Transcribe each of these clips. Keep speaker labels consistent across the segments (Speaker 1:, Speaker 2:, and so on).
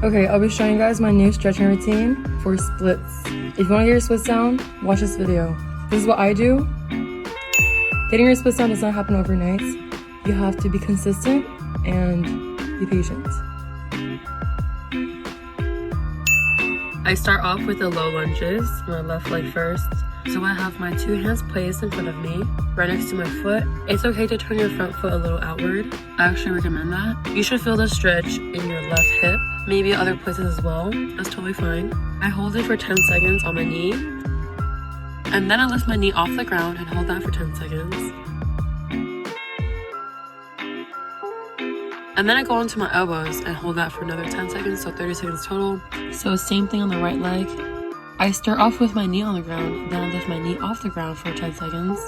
Speaker 1: Okay, I'll be showing you guys my new stretching routine for splits. If you want to get your splits down, watch this video. This is what I do. Getting your splits down does not happen overnight. You have to be consistent and be patient. I start off with the low lunges, my left leg first. So I have my 2 hands placed in front of me, right next to my foot. It's okay to turn your front foot a little outward. I actually recommend that. You should feel the stretch in your left hip, maybe other places as well. That's totally fine. I hold it for 10 seconds on my knee, and then I lift my knee off the ground and hold that for 10 seconds. And then I go onto my elbows and hold that for another 10 seconds, so 30 seconds total. So same thing on the right leg. I start off with my knee on the ground, then I lift my knee off the ground for 10 seconds.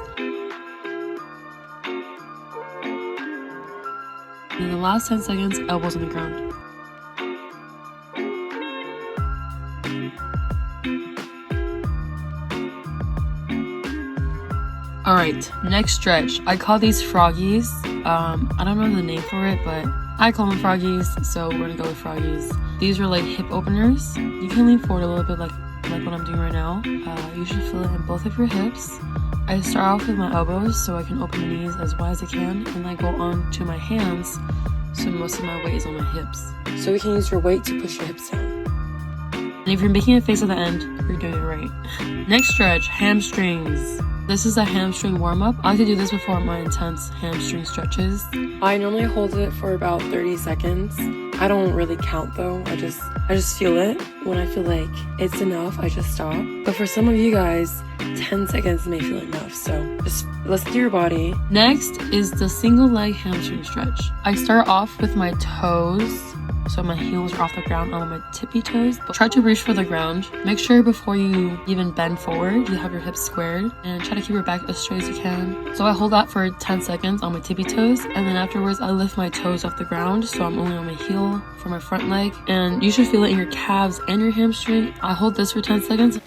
Speaker 1: And then the last 10 seconds, elbows on the ground. Alright, next stretch. I call these froggies. I don't know the name for it, but I call them froggies, so we're gonna go with froggies. These are like hip openers. You can lean forward a little bit like what I'm doing right now. You should feel it in both of your hips. I start off with my elbows so I can open my knees as wide as I can, and I go on to my hands so most of my weight is on my hips. So you can use your weight to push your hips down. And if you're making a face at the end, you're doing it right. Next stretch, hamstrings. This is a hamstring warm-up. I like to do this before my intense hamstring stretches. I normally hold it for about 30 seconds. I don't really count though. I just feel it. When I feel like it's enough, I just stop. But for some of you guys, 10 seconds may feel enough. So just listen to your body. Next is the single leg hamstring stretch. I start off with my toes. So my heels are off the ground on my tippy toes, but try to reach for the ground. Make sure before you even bend forward, you have your hips squared, and try to keep your back as straight as you can. So I hold that for 10 seconds on my tippy toes, and then afterwards I lift my toes off the ground, so I'm only on my heel for my front leg. And you should feel it in your calves and your hamstring. I hold this for 10 seconds.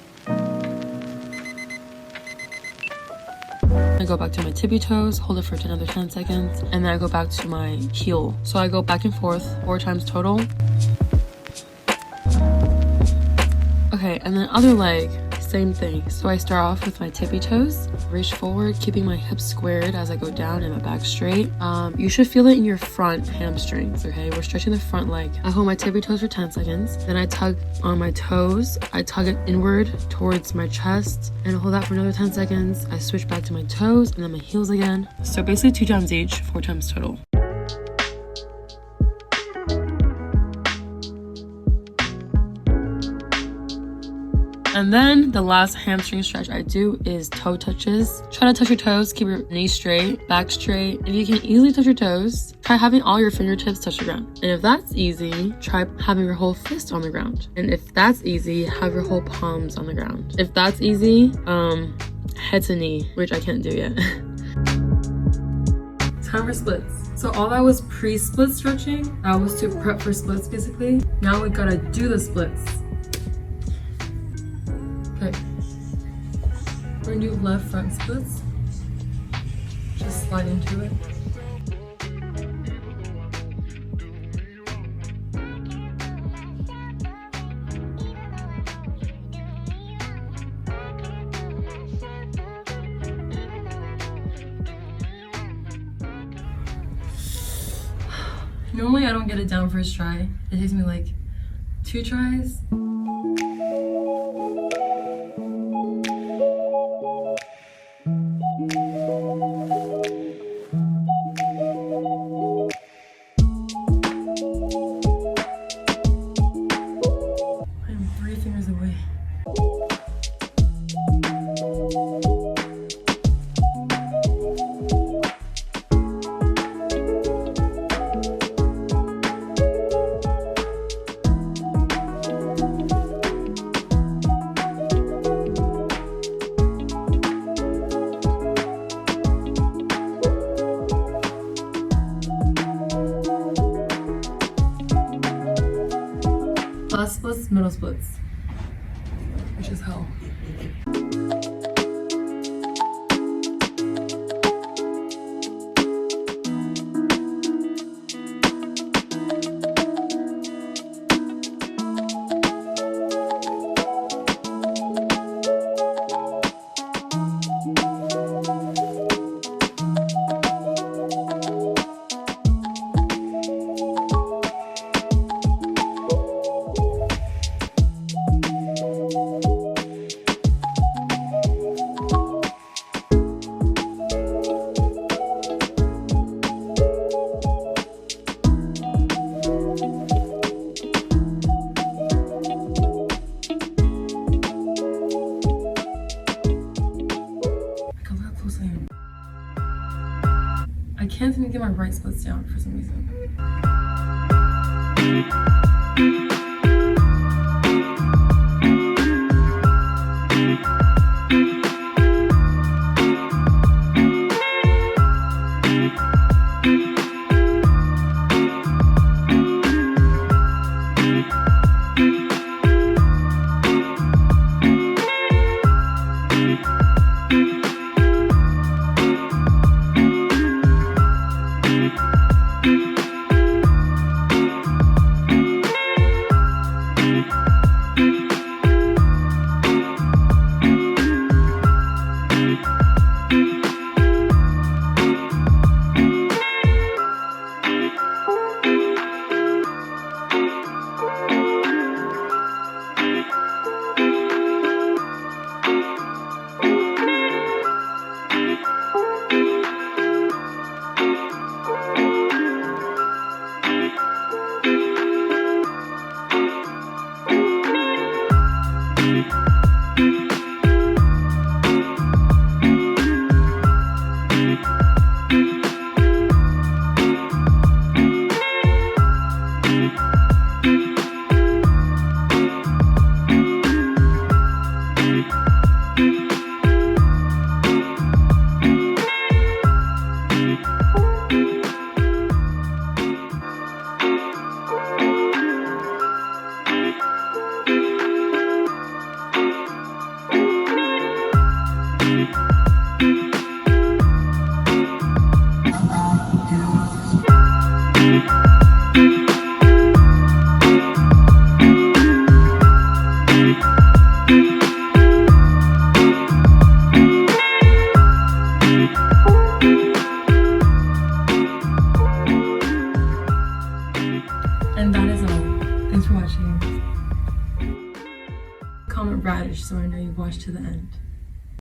Speaker 1: I go back to my tippy toes, hold it for another 10 seconds, and then I go back to my heel. So I go back and forth 4 times total. Okay, and then other leg, same thing. So I start off with my tippy toes, reach forward, keeping my hips squared as I go down and my back straight. You should feel it in your front hamstrings, okay? We're stretching the front leg. I hold my tippy toes for 10 seconds, then I tug on my toes. I tug it inward towards my chest and hold that for another 10 seconds. I switch back to my toes and then my heels again. So basically 2 times each, 4 times total. And then the last hamstring stretch I do is toe touches. Try to touch your toes, keep your knees straight, back straight. If you can easily touch your toes, try having all your fingertips touch the ground. And if that's easy, try having your whole fist on the ground. And if that's easy, have your whole palms on the ground. If that's easy, head to knee, which I can't do yet. Time for splits. So all that was pre-split stretching. That was to prep for splits basically. Now we gotta do the splits. Okay, we're gonna do left front splits. Just slide into it. Normally I don't get it down first try. It takes me like 2 tries. Last splits, middle splits, which is hell. I can't seem to get my right splits down for some reason. And that is all. Thanks for watching. Comment radish so I know you've watched to the end.